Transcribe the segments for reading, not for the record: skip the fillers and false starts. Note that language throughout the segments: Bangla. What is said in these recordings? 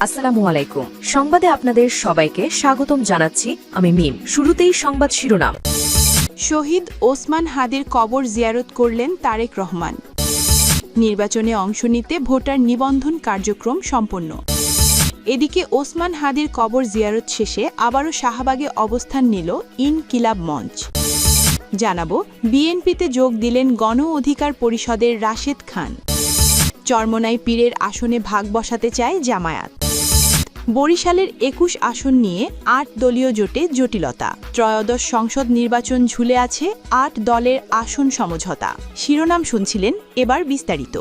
আসসালামু আলাইকুম। সংবাদে আপনাদের সবাইকে স্বাগতম জানাচ্ছি আমি মিম। শুরুতেই সংবাদ শিরোনাম। শহীদ ওসমান হাদির কবর জিয়ারত করলেন তারেক রহমান। নির্বাচনে অংশ নিতে ভোটার নিবন্ধন কার্যক্রম সম্পন্ন। এদিকে ওসমান হাদির কবর জিয়ারত শেষে আবারও শাহবাগে অবস্থান নিল ইনকিলাব মঞ্চ। জানাবো, বিএনপিতে যোগ দিলেন গণ অধিকার পরিষদের রাশেদ খান। চরমোনাই পীরের আসনে ভাগ বসাতে চায় জামায়াত। বরিশালের ২১ আসন নিয়ে ৮ দলীয় জোটে জটিলতা। ত্রয়োদশ সংসদ নির্বাচন ঝুলে আছে ৮ দলের আসন সমঝোতা। শিরোনাম শুনছিলেন, এবার বিস্তারিত।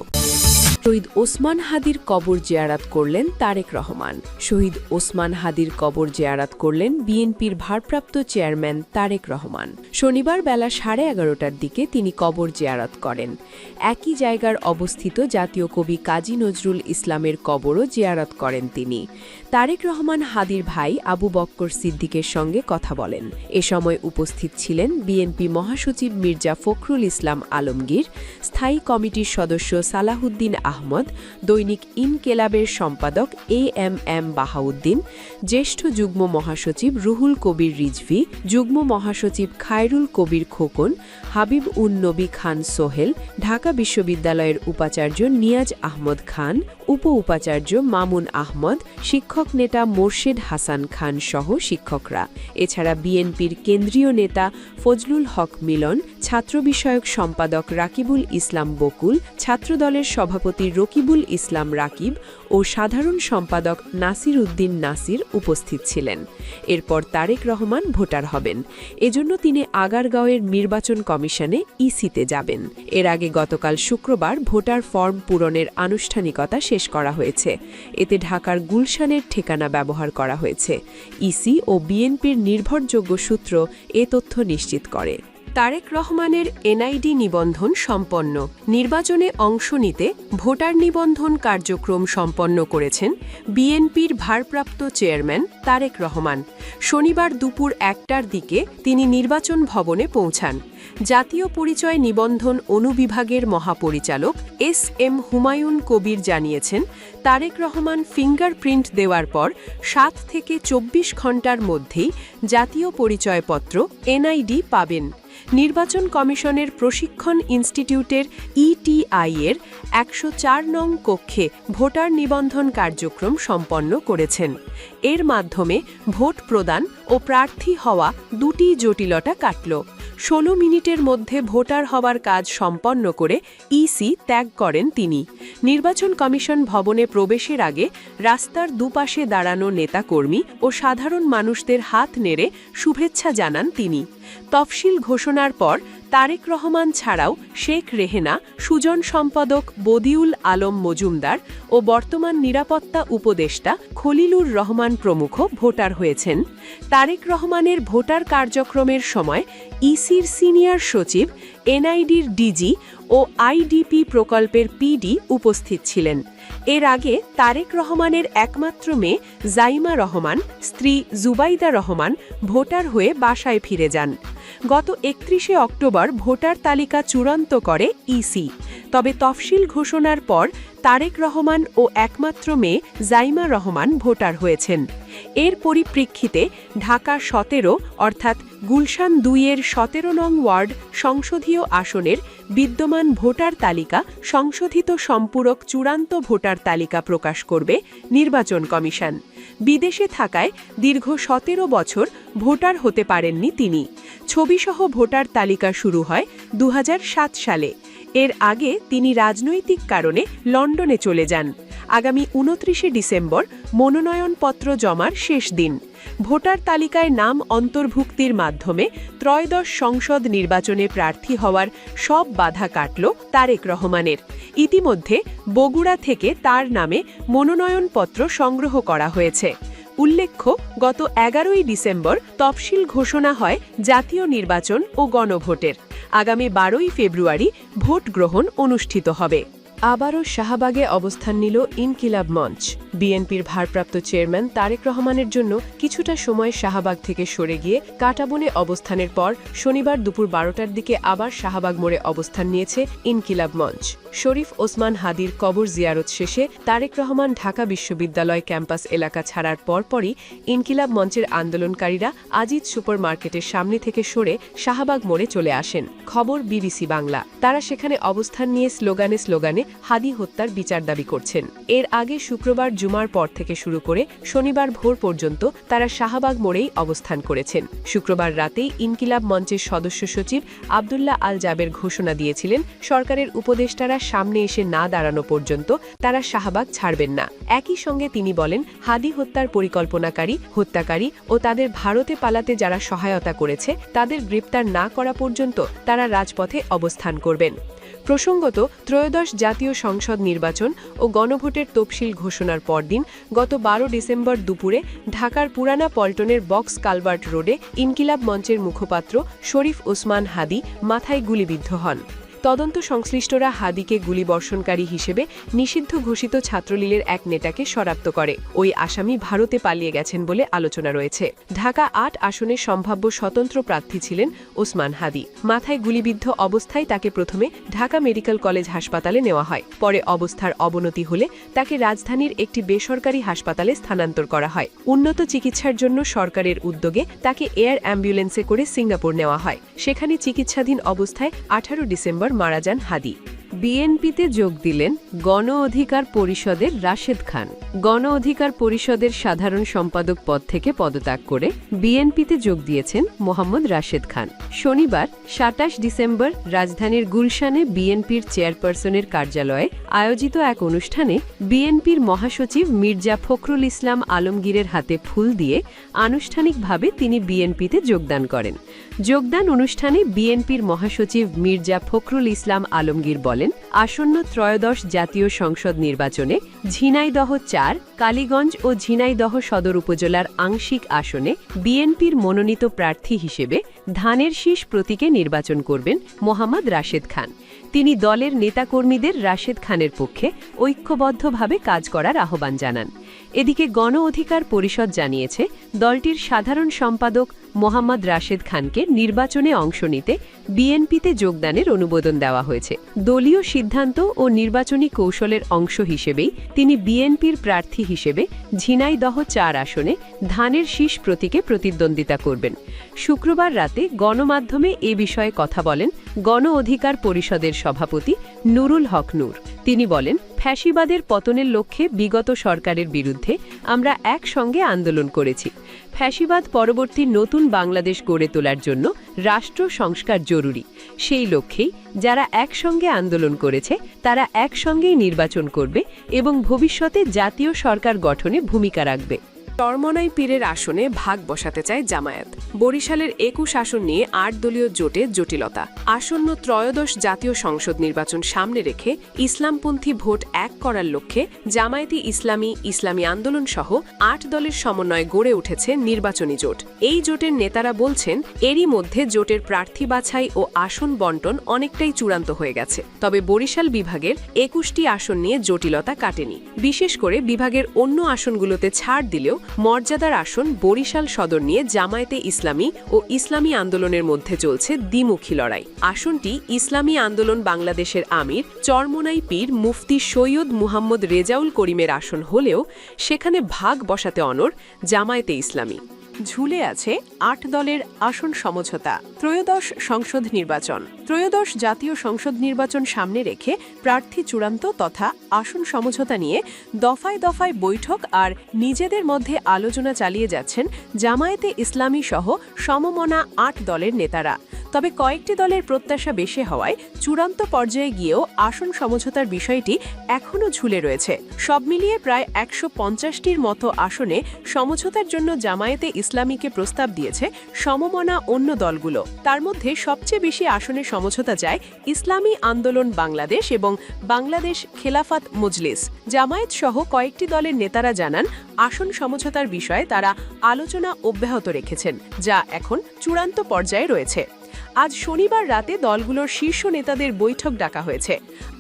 শহীদ ওসমান হাদির কবর জিয়ারাত করলেন তারেক রহমান। শহীদ ওসমান হাদির কবর জিয়ারাত করলেন বিএনপির ভারপ্রাপ্ত চেয়ারম্যান তারেক রহমান। শনিবার বেলা 11:30টার দিকে তিনি কবর জিয়ারাত করেন। একই জায়গার অবস্থিত জাতীয় কবি কাজী নজরুল ইসলামের কবরও জিয়ারাত করেন তিনি। তারেক রহমান হাদির ভাই আবু বক্কর সিদ্দিকের সঙ্গে কথা বলেন। এ সময় উপস্থিত ছিলেন বিএনপি মহাসচিব মির্জা ফখরুল ইসলাম আলমগীর, স্থায়ী কমিটির সদস্য সালাহুদ্দিন আহমদ, দৈনিক ইনকেলাবের সম্পাদক এএম বাহাউদ্দিন, জ্যেষ্ঠ যুগ্ম মহাসচিব রুহুল কবির রিজভী, যুগ্ম মহাসচিব খায়রুল কবির খোকন, হাবিব উন নবী খান সোহেল, ঢাকা বিশ্ববিদ্যালয়ের উপাচার্য নিয়াজ আহমদ খান, উপ উপাচার্য মামুন আহমদ, শিক্ষক নেতা মোর্শেদ হাসান খান সহ শিক্ষকরা। এছাড়া বিএনপির কেন্দ্রীয় নেতা ফজলুল হক মিলন, ছাত্র বিষয়ক সম্পাদক রাকিবুল ইসলাম বকুল, ছাত্রদলের সভাপতি রকিবুল ইসলাম রাকিব ও সাধারণ সম্পাদক নাসির উদ্দিন নাসির উপস্থিত ছিলেন। এরপর তারেক রহমান ভোটার হবেন। এজন্য তিনি আগারগাঁওয়ের নির্বাচন কমিশনে ইসিতে যাবেন। এর আগে গতকাল শুক্রবার ভোটার ফর্ম পূরণের আনুষ্ঠানিকতা শেষ করা হয়েছে। এতে ঢাকার গুলশানের ঠিকানা ব্যবহার করা হয়েছে। ইসি ও বিএনপির নির্ভরযোগ্য সূত্র এ তথ্য নিশ্চিত করে। তারেক রহমানের এনআইডি নিবন্ধন সম্পন্ন। নির্বাচনে অংশ নিতে ভোটার নিবন্ধন কার্যক্রম সম্পন্ন করেছেন বিএনপির ভারপ্রাপ্ত চেয়ারম্যান তারেক রহমান। শনিবার দুপুর ১টার দিকে তিনি নির্বাচন ভবনে পৌঁছান। জাতীয় পরিচয় নিবন্ধন অনুবিভাগের মহাপরিচালক এস.এম. হুমায়ুন কবির জানিয়েছেন, তারেক রহমান ফিঙ্গারপ্রিন্ট দেওয়ার পর ৭ থেকে ২৪ ঘণ্টার মধ্যেই জাতীয় পরিচয়পত্র এনআইডি পাবেন। নির্বাচন কমিশনের প্রশিক্ষণ ইনস্টিটিউটের ইটিআই এর ১০৪ নং কক্ষে ভোটার নিবন্ধন কার্যক্রম সম্পন্ন করেছেন। এর মাধ্যমে ভোট প্রদান ও প্রার্থী হওয়া দুটি জটিলতা কাটল। ১৬ মিনিটের মধ্যে ভোটার হওয়ার কাজ সম্পন্ন করে ইসি ত্যাগ করেন তিনি। নির্বাচন কমিশন ভবনে প্রবেশের আগে রাস্তার দুপাশে দাঁড়ানো নেতাকর্মী ও সাধারণ মানুষদের হাত নেড়ে শুভেচ্ছা জানান তিনি। তফসিল ঘোষণার পর তারেক রহমান ছাড়াও শেখ রেহেনা, সুজন সম্পাদক বদিউল আলম মজুমদার ও বর্তমান নিরাপত্তা উপদেষ্টা খলিলুর রহমান প্রমুখ ভোটার হয়েছেন। তারেক রহমানের ভোটার কার্যক্রমের সময় ইসির সিনিয়র সচিব, এনআইডির ডিজি ও আইডিপি প্রকল্পের পিডি উপস্থিত ছিলেন। এর আগে তারেক রহমানের একমাত্র মেয়ে জাইমা রহমান, স্ত্রী জুবাইদা রহমান ভোটার হয়ে বাসায় ফিরে যান। গত ৩১শে অক্টোবর ভোটার তালিকা চূড়ান্ত করে ইসি। তবে তফসিল ঘোষণার পর তারেক রহমান ও একমাত্র মেয়ে জাইমা রহমান ভোটার হয়েছেন। এর পরিপ্রেক্ষিতে ঢাকা ১৭ অর্থাৎ গুলশান ২-এর ১৭ নং ওয়ার্ড সংসদীয় আসনের বিদ্যমান ভোটার তালিকা সংশোধিত সম্পূরক চূড়ান্ত ভোটার তালিকা প্রকাশ করবে নির্বাচন কমিশন। বিদেশে থাকায় দীর্ঘ ১৭ বছর ভোটার হতে পারেননি তিনি। ছবিসহ ভোটার তালিকা শুরু হয় ২০০৭ সালে। এর আগে তিনি রাজনৈতিক কারণে লন্ডনে চলে যান। আগামী ২৯শে ডিসেম্বর মনোনয়নপত্র জমার শেষ দিন। ভোটার তালিকায় নাম অন্তর্ভুক্তির মাধ্যমে ত্রয়োদশ সংসদ নির্বাচনে প্রার্থী হওয়ার সব বাধা কাটল তারেক রহমানের। ইতিমধ্যে বগুড়া থেকে তার নামে মনোনয়নপত্র সংগ্রহ করা হয়েছে। উল্লেখ্য, গত ১১ই ডিসেম্বর তফসিল ঘোষণা হয় জাতীয় নির্বাচন ও গণভোটের। আগামী ১২ই ফেব্রুয়ারি ভোট গ্রহণ অনুষ্ঠিত হবে। আবারও শাহবাগে অবস্থান নিল ইনকিলাব মঞ্চ। বিএনপির ভারপ্রাপ্ত চেয়ারম্যান তারেক রহমানের জন্য কিছুটা সময় শাহবাগ থেকে সরে গিয়ে কাঁটাবনে অবস্থানের পর শনিবার দুপুর ১২টার দিকে আবার শাহবাগ মোড়ে অবস্থান নিয়েছে ইনকিলাব মঞ্চ। শরীফ ওসমান হাদির কবর জিয়ারত শেষে তারেক রহমান ঢাকা বিশ্ববিদ্যালয় ক্যাম্পাস এলাকা ছাড়ার পরপরই ইনকিলাব মঞ্চের আন্দোলনকারীরা আজিজ সুপার মার্কেটের সামনে থেকে সরে শাহবাগ মোড়ে চলে আসেন। খবর বিবিসি বাংলা। তারা সেখানে অবস্থান নিয়ে স্লোগানে হাদি হত্যার বিচার দাবি করছেন। এর আগে শুক্রবার জুমার পর থেকে শুরু করে শনিবার ভোর পর্যন্ত তারা শাহবাগ মোড়েই অবস্থান করেছেন। শুক্রবার রাতেই ইনকিলাব মঞ্চের সদস্য সচিব আবদুল্লাহ আল জাবের ঘোষণা দিয়েছিলেন, সরকারের উপদেষ্টারা সামনে এসে না দাঁড়ানো পর্যন্ত তারা শাহবাগ ছাড়বেন না। একই সঙ্গে তিনি বলেন, হাদি হত্যার পরিকল্পনাকারী, হত্যাকারী ও তাদের ভারতে পালাতে যারা সহায়তা করেছে তাদের গ্রেপ্তার না করা পর্যন্ত তারা রাজপথে অবস্থান করবেন। প্রসঙ্গত, ত্রয়োদশ জাতীয় সংসদ নির্বাচন ও গণভোটের তফসিল ঘোষণার পরদিন গত ১২ ডিসেম্বর দুপুরে ঢাকার পুরানা পল্টনের বক্স কালভার্ট রোডে ইনকিলাব মঞ্চের মুখপাত্র শরীফ ওসমান হাদি মাথায় গুলিবিদ্ধ হন। তদন্ত সংশ্লিষ্টরা হাদিকে গুলিবর্ষণকারী হিসেবে নিষিদ্ধ ঘোষিত ছাত্রলীগের এক নেতাকে শনাক্ত করে। ওই আসামি ভারতে পালিয়ে গেছেন বলে আলোচনা রয়েছে। ঢাকা ৮ আসনের সম্ভাব্য স্বতন্ত্র প্রার্থী ছিলেন ওসমান হাদি। মাথায় গুলিবিদ্ধ অবস্থায় তাকে প্রথমে ঢাকা মেডিকেল কলেজ হাসপাতালে নেওয়া হয়। পরে অবস্থার অবনতি হলে তাকে রাজধানীর একটি বেসরকারি হাসপাতালে স্থানান্তর করা হয়। উন্নত চিকিৎসার জন্য সরকারের উদ্যোগে তাকে এয়ার অ্যাম্বুলেন্সে করে সিঙ্গাপুর নেওয়া হয়। সেখানে চিকিৎসাধীন অবস্থায় 18 ডিসেম্বর মারা যান হাদি। বিএনপিতে যোগ দিলেন গণ অধিকার পরিষদের রাশেদ খান। গণ অধিকার পরিষদের সাধারণ সম্পাদক পদ থেকে পদত্যাগ করে বিএনপিতে যোগ দিয়েছেন মোহাম্মদ রাশেদ খান। শনিবার ২৭ ডিসেম্বর রাজধানীর গুলশানে বিএনপির চেয়ারপারসনের কার্যালয়ে আয়োজিত এক অনুষ্ঠানে বিএনপির মহাসচিব মির্জা ফখরুল ইসলাম আলমগীরের হাতে ফুল দিয়ে আনুষ্ঠানিকভাবে তিনি বিএনপিতে যোগদান করেন। যোগদান অনুষ্ঠানে বিএনপির মহাসচিব মির্জা ফখরুল ইসলাম আলমগীর বলেন, আসন্ন ত্রয়োদশ জাতীয় সংসদ নির্বাচনে ঝিনাইদহ ৪, কালীগঞ্জ ও ঝিনাইদহ সদর উপজেলার আংশিক আসনে বিএনপির মনোনীত প্রার্থী হিসেবে ধানের শীষ প্রতীকে নির্বাচন করবেন মোহাম্মদ রাশেদ খান। তিনি দলের নেতাকর্মীদের রাশেদ খানের পক্ষে ঐক্যবদ্ধভাবে কাজ করার আহ্বান জানান। এদিকে গণ অধিকার পরিষদ জানিয়েছে, দলটির সাধারণ সম্পাদক মোহাম্মদ রাশেদ খানকে নির্বাচনে অংশ নিতে বিএনপিতে যোগদানের অনুমোদন দেওয়া হয়েছে। দলীয় সিদ্ধান্ত ও নির্বাচনী কৌশলের অংশ হিসেবেই তিনি বিএনপির প্রার্থী হিসেবে ঝিনাইদহ ৪ আসনে ধানের শীষ প্রতীকে প্রতিদ্বন্দ্বিতা করবেন। শুক্রবার রাতে গণমাধ্যমে এ বিষয়ে কথা বলেন গণ অধিকার পরিষদের সভাপতি নুরুল হক নূর। তিনি বলেন, ফ্যাসিবাদের পতনের লক্ষ্যে বিগত সরকারের বিরুদ্ধে আমরা একসঙ্গে আন্দোলন করেছি। ফ্যাসিবাদ পরবর্তী নতুন বাংলাদেশ গড়ে তোলার জন্য রাষ্ট্র সংস্কার জরুরি। সেই লক্ষ্যেই যারা একসঙ্গে আন্দোলন করেছে তারা একসঙ্গেই নির্বাচন করবে এবং ভবিষ্যতে জাতীয় সরকার গঠনে ভূমিকা রাখবে। চরমনাই পীরের আসনে ভাগ বসাতে চায় জামায়াত। বরিশালের ২১ আসন নিয়ে ৮ দলীয় জোটে জটিলতা। আসন্ন ত্রয়োদশ জাতীয় সংসদ নির্বাচন সামনে রেখে ইসলামপন্থী ভোট এক করার লক্ষ্যে জামায়াতি ইসলামী আন্দোলন সহ ৮ দলের সমন্বয়ে গড়ে উঠেছে নির্বাচনী জোট। এই জোটের নেতারা বলছেন, এরই মধ্যে জোটের প্রার্থী বাছাই ও আসন বন্টন অনেকটাই চূড়ান্ত হয়ে গেছে। তবে বরিশাল বিভাগের ২১টি আসন নিয়ে জটিলতা কাটেনি। বিশেষ করে বিভাগের অন্য আসনগুলোতে ছাড় দিলেও মর্যাদার আসন বরিশাল সদর নিয়ে জামায়াতে ইসলামী ও ইসলামী আন্দোলনের মধ্যে চলছে দ্বিমুখী লড়াই। আসনটি ইসলামী আন্দোলন বাংলাদেশের আমির চরমনাই পীর মুফতি সৈয়দ মুহাম্মদ রেজাউল করিমের আসন হলেও সেখানে ভাগ বসাতে অনড় জামায়াতে ইসলামী। ঝুলে আছে ৮ দলের আসন সমঝোতা। ত্রয়োদশ সংসদ নির্বাচন। ত্রয়োদশ জাতীয় সংসদ নির্বাচন সামনে রেখে প্রার্থী চূড়ান্ত তথা আসন সমঝোতা নিয়ে দফায় দফায় বৈঠক আর নিজেদের মধ্যে আলোচনা চালিয়ে যাচ্ছেন জামায়াতে ইসলামী সহ সমমনা ৮ দলের নেতারা। তবে কয়েকটি দলের প্রত্যাশা বেশি হওয়ায় চূড়ান্ত পর্যায়ে গিয়েও আসন সমঝোতার বিষয়টি এখনও ঝুলে রয়েছে। সব মিলিয়ে প্রায় ১৫০টির মতো আসনে সমঝোতার জন্য জামায়াতে ইসলামীকে প্রস্তাব দিয়েছে সমমনা অন্য দলগুলো। তার মধ্যে সবচেয়ে বেশি আসনে সমঝোতা চায় ইসলামী আন্দোলন বাংলাদেশ এবং বাংলাদেশ খেলাফত মজলিস। জামায়াত সহ কয়েকটি দলের নেতারা জানান, আসন সমঝোতার বিষয়ে তারা আলোচনা অব্যাহত রেখেছেন, যা এখন চূড়ান্ত পর্যায়ে রয়েছে। আজ শনিবার রাতে দলগুলোর শীর্ষ নেতাদের বৈঠক ডাকা হয়েছে।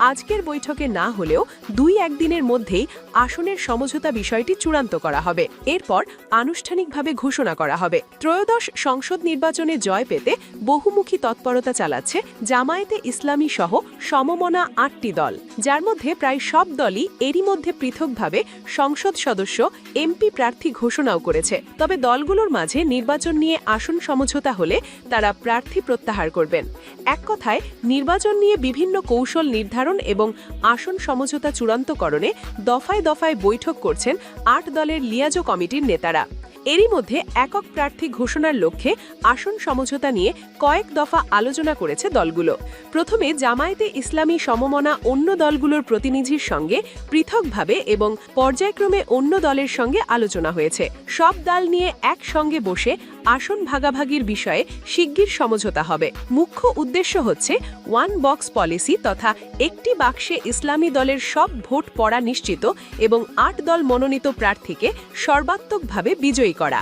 আজকের বৈঠকে না হলেও 2-1 দিনের মধ্যেই আসনের সমঝোতা বিষয়টি চূড়ান্ত করা হবে। এরপর আনুষ্ঠানিকভাবে ঘোষণা করা হবে। ত্রয়োদশ সংসদ নির্বাচনে জয় পেতে বহুমুখী তৎপরতা চালাচ্ছে জামায়াতে ইসলামী সহ সমমনা 8টি দল, যার মধ্যে প্রায় সব দলই এরই মধ্যে পৃথকভাবে সংসদ সদস্য এমপি প্রার্থী ঘোষণাও করেছে। তবে দলগুলোর মাঝে নির্বাচন নিয়ে আসন সমঝোতা হলে তারা প্রার্থী প্রত্যাহার করবেন। এক কথায় নির্বাচন নিয়ে বিভিন্ন কৌশল নির্ধারণ এবং আসন সমঝোতা চূড়ান্তকরণে দফায় দফায় বৈঠক করছেন 8 দলের লিয়াজো কমিটির নেতারা। এরই মধ্যে একক প্রার্থী ঘোষণার লক্ষ্যে আসন সমঝোতা নিয়ে কয়েক দফা আলোচনা করেছে দলগুলো। প্রথমে জামায়াতে ইসলামী সমমনা অন্য দলগুলোর প্রতিনিধির সঙ্গে পৃথকভাবে এবং পর্যায়ক্রমে অন্য দলের সঙ্গে আলোচনা হয়েছে। সব দল নিয়ে একসঙ্গে বসে আসন ভাগাভাগির বিষয়ে শিগগির সমঝোতা হবে। মুখ্য উদ্দেশ্য হচ্ছে ওয়ান বক্স পলিসি তথা একটি বাক্সে ইসলামী দলের সব ভোট পড়া নিশ্চিত এবং 8 দল মনোনীত প্রার্থীকে সর্বাত্মকভাবে বিজয়ী করা।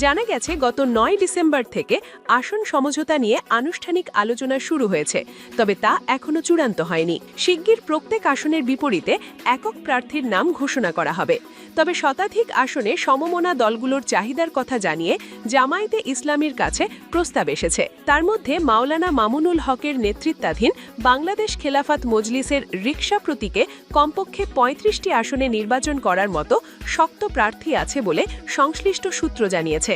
জানা গেছে গত 9 ডিসেম্বর থেকে আসন সমঝোতা নিয়ে আনুষ্ঠানিক আলোচনা শুরু হয়েছে, তবে তা এখনো চূড়ান্ত হয়নি। শিগগির প্রত্যেক আসনের বিপরীতে একক প্রার্থীর নাম ঘোষণা করা হবে। তবে শতাধিক আসনে সমমনা দলগুলোর চাহিদার কথা জানিয়ে জামায়াতে ইসলামীর কাছে প্রস্তাব এসেছে। তার মধ্যে মাওলানা মামুনুল হকের নেতৃত্বাধীন বাংলাদেশ খেলাফত মজলিসের রিকশা প্রতীকে কমপক্ষে 35টি আসনে নির্বাচন করার মতো শক্ত প্রার্থী আছে বলে সংশ্লিষ্ট সূত্র জানিয়েছে।